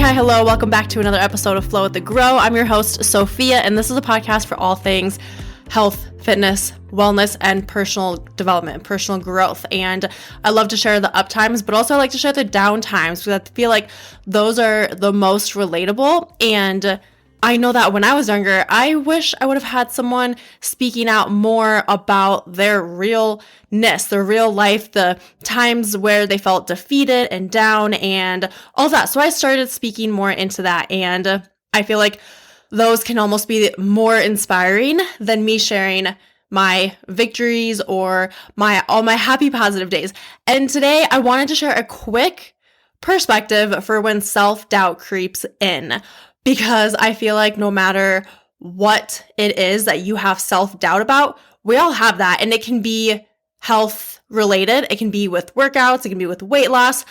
hi, hello. Welcome back to another episode of Flow with the Grow. I'm your host, Sophia, and this is a podcast for all things health, fitness, wellness, and personal development, personal growth. And I love to share the up times, but also I like to share the down times because I feel like those are the most relatable. And I know that when I was younger, I wish I would have had someone speaking out more about their realness, their real life, the times where they felt defeated and down and all that. So I started speaking more into that. And I feel like those can almost be more inspiring than me sharing my victories or all my happy positive days. And today I wanted to share a quick perspective for when self-doubt creeps in. Because I feel like no matter what it is that you have self-doubt about, we all have that. And it can be health related. It can be with workouts. It can be with weight loss.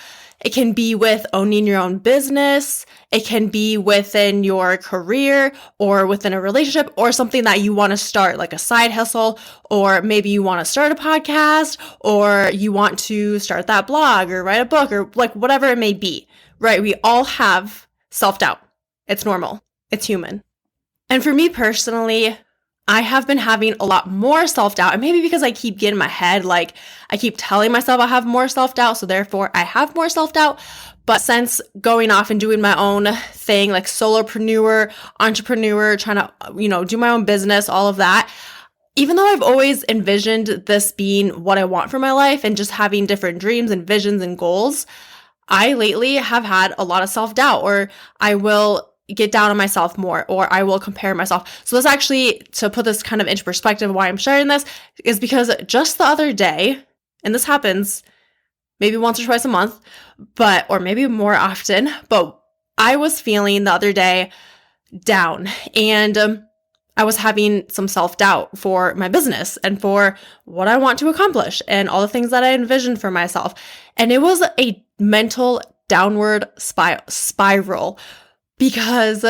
It can be with owning your own business. It can be within your career or within a relationship or something that you want to start, like a side hustle, or maybe you want to start a podcast or you want to start that blog or write a book or like whatever it may be, right? We all have self-doubt. It's normal. It's human. And for me personally, I have been having a lot more self-doubt, and maybe because I keep getting in my head, like I keep telling myself I have more self-doubt, so therefore I have more self-doubt. But since going off and doing my own thing, like solopreneur, entrepreneur, trying to, do my own business, all of that, even though I've always envisioned this being what I want for my life and just having different dreams and visions and goals, I lately have had a lot of self-doubt, or I will get down on myself more, or I will compare myself. So this actually, to put this kind of into perspective, why I'm sharing this is because just the other day, and this happens maybe once or twice a month, or maybe more often, but I was feeling the other day down, and I was having some self-doubt for my business and for what I want to accomplish and all the things that I envisioned for myself. And it was a mental downward spiral because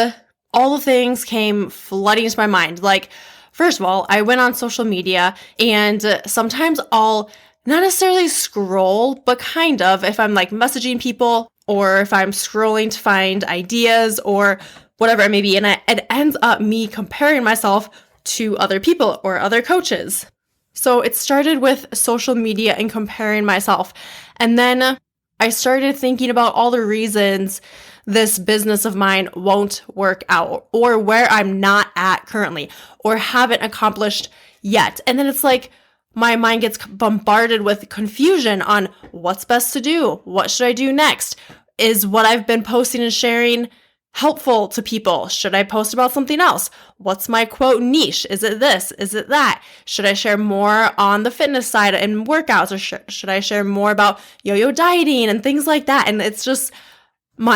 all the things came flooding into my mind. Like, first of all, I went on social media, and sometimes I'll not necessarily scroll, but kind of, if I'm like messaging people or if I'm scrolling to find ideas or whatever it may be, and it ends up me comparing myself to other people or other coaches. So it started with social media and comparing myself. And then I started thinking about all the reasons this business of mine won't work out, or where I'm not at currently, or haven't accomplished yet. And then it's like my mind gets bombarded with confusion on what's best to do. What should I do next? Is what I've been posting and sharing helpful to people? Should I post about something else? What's my quote niche? Is it this? Is it that? Should I share more on the fitness side and workouts, or should I share more about yo-yo dieting and things like that? And it's just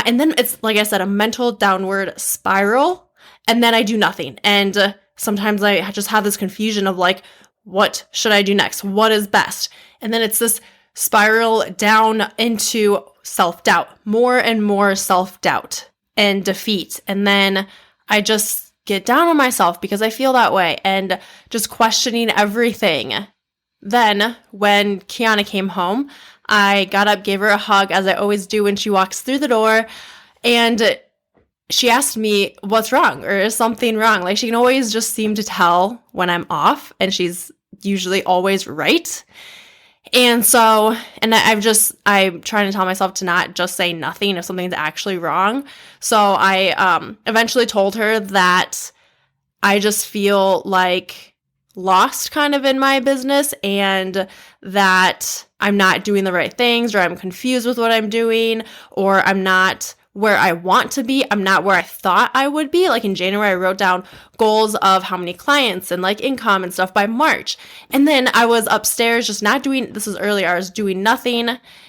and then it's, like I said, a mental downward spiral, and then I do nothing. And sometimes I just have this confusion of like, what should I do next? What is best? And then it's this spiral down into self-doubt, more and more self-doubt and defeat. And then I just get down on myself because I feel that way and just questioning everything. Then when Kiana came home, I got up, gave her a hug, as I always do when she walks through the door, and she asked me what's wrong, or is something wrong? Like, she can always just seem to tell when I'm off, and she's usually always right. And so, I'm trying to tell myself to not just say nothing if something's actually wrong. So I eventually told her that I just feel like lost kind of in my business, and that I'm not doing the right things, or I'm confused with what I'm doing, or I'm not where I want to be. I'm not where I thought I would be. Like in January, I wrote down goals of how many clients and like income and stuff by March. And then I was upstairs just this was earlier, I was doing nothing.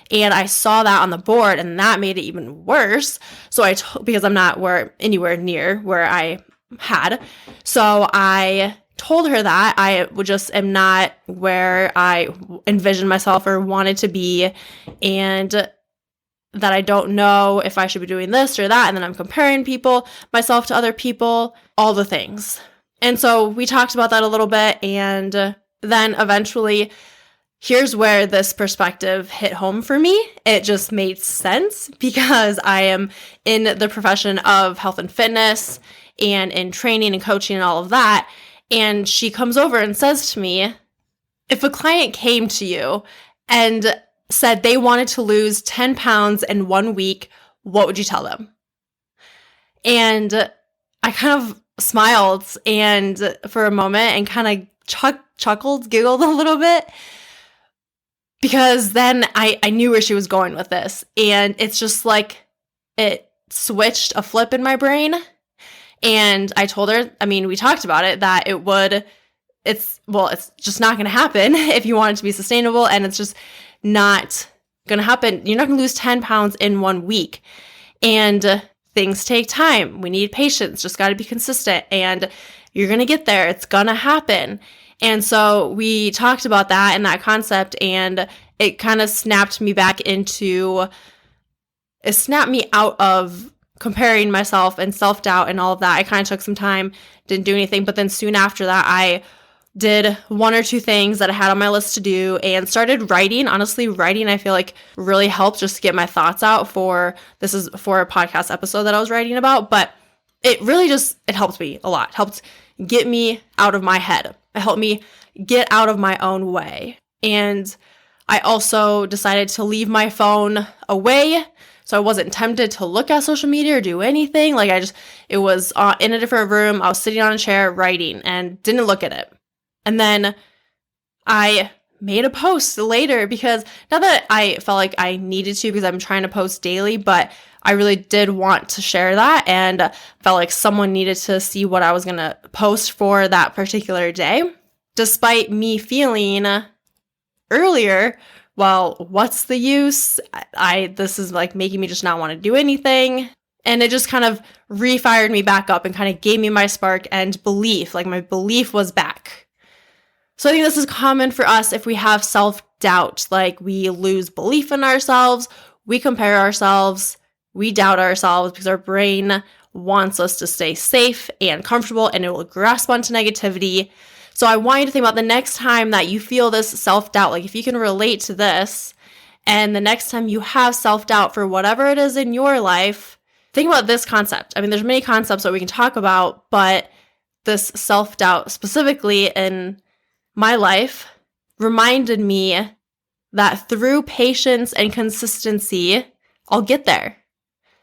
And I saw that on the board, and that made it even worse. So because I'm not anywhere near where I had. So I told her that I am not where I envisioned myself or wanted to be, and that I don't know if I should be doing this or that. And then I'm comparing myself to other people, all the things. And so we talked about that a little bit. And then eventually here's where this perspective hit home for me. It just made sense because I am in the profession of health and fitness and in training and coaching and all of that. And she comes over and says to me, if a client came to you and said they wanted to lose 10 pounds in 1 week, what would you tell them? And I kind of smiled and for a moment and kind of chuckled, giggled a little bit, because then I knew where she was going with this. And it's just like it switched a flip in my brain. And I told her, we talked about it, that it's just not going to happen if you want it to be sustainable. And it's just not going to happen. You're not going to lose 10 pounds in 1 week. And things take time. We need patience, just got to be consistent. And you're going to get there. It's going to happen. And so we talked about that and that concept, and it kind of snapped me out of comparing myself and self-doubt and all of that. I kind of took some time, didn't do anything, but then soon after that, I did 1 or 2 things that I had on my list to do and started writing. Honestly, writing, I feel like really helped just to get my thoughts out this is for a podcast episode that I was writing about, but it really it helped me a lot. It helped get me out of my head. It helped me get out of my own way. And I also decided to leave my phone away, so I wasn't tempted to look at social media or do anything. It was in a different room. I was sitting on a chair writing and didn't look at it. And then I made a post later, because not that I felt like I needed to, because I'm trying to post daily, but I really did want to share that and felt like someone needed to see what I was going to post for that particular day. Despite me feeling earlier, well, what's the use? This is like making me just not want to do anything. And it just kind of refired me back up and kind of gave me my spark and belief. Like my belief was back. So I think this is common for us if we have self-doubt. Like we lose belief in ourselves, we compare ourselves, we doubt ourselves because our brain wants us to stay safe and comfortable, and it will grasp onto negativity. So I want you to think about the next time that you feel this self-doubt, like if you can relate to this, and the next time you have self-doubt for whatever it is in your life, think about this concept. There's many concepts that we can talk about, but this self-doubt specifically in my life reminded me that through patience and consistency, I'll get there.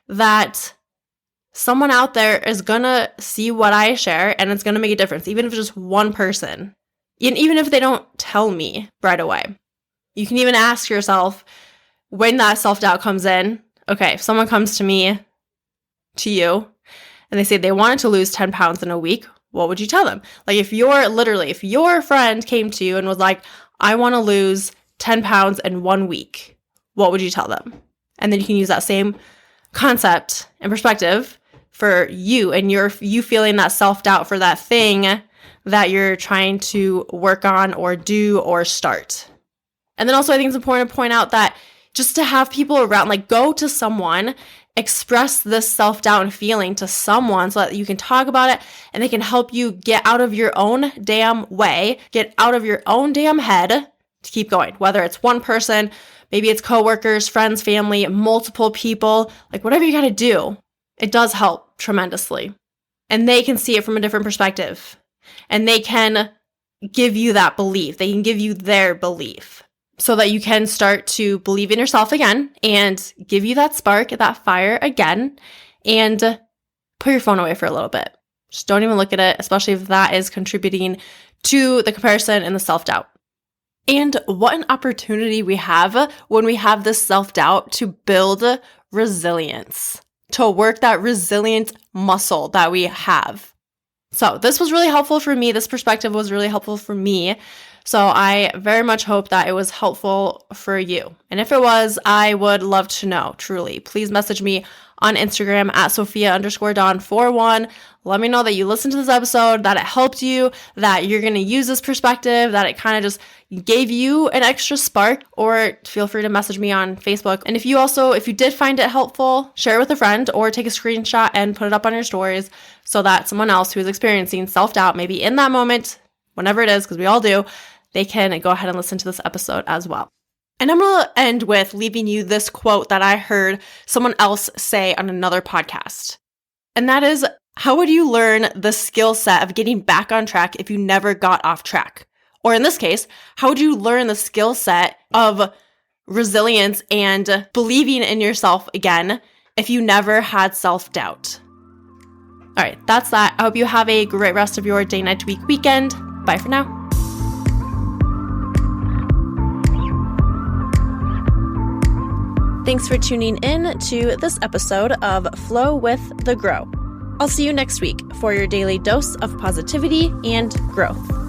That someone out there is going to see what I share and it's going to make a difference, even if it's just one person. And even if they don't tell me right away. You can even ask yourself when that self-doubt comes in, okay, if someone comes to you, and they say they wanted to lose 10 pounds in a week, what would you tell them? Like if your friend came to you and was like, I want to lose 10 pounds in 1 week, what would you tell them? And then you can use that same concept and perspective for you and you feeling that self-doubt for that thing that you're trying to work on or do or start. And then also I think it's important to point out that just to have people around, like go to someone, express this self-doubt and feeling to someone so that you can talk about it and they can help you get out of your own damn way, get out of your own damn head to keep going. Whether it's one person, maybe it's coworkers, friends, family, multiple people, like whatever you got to do, it does help tremendously. And they can see it from a different perspective. And they can give you that belief. They can give you their belief so that you can start to believe in yourself again and give you that spark, that fire again, and put your phone away for a little bit. Just don't even look at it, especially if that is contributing to the comparison and the self-doubt. And what an opportunity we have when we have this self-doubt to build resilience, to work that resilient muscle that we have. So this was really helpful for me. This perspective was really helpful for me. So I very much hope that it was helpful for you. And if it was, I would love to know, truly. Please message me on Instagram at Sophia_Dawn41. Let me know that you listened to this episode, that it helped you, that you're going to use this perspective, that it kind of just gave you an extra spark, or feel free to message me on Facebook. And if you did find it helpful, share it with a friend or take a screenshot and put it up on your stories so that someone else who is experiencing self-doubt, maybe in that moment, whenever it is, because we all do, they can go ahead and listen to this episode as well. And I'm going to end with leaving you this quote that I heard someone else say on another podcast. And that is, how would you learn the skill set of getting back on track if you never got off track? Or in this case, how would you learn the skill set of resilience and believing in yourself again if you never had self-doubt? All right, that's that. I hope you have a great rest of your day, night, week, weekend. Bye for now. Thanks for tuning in to this episode of Flow with the Grow. I'll see you next week for your daily dose of positivity and growth.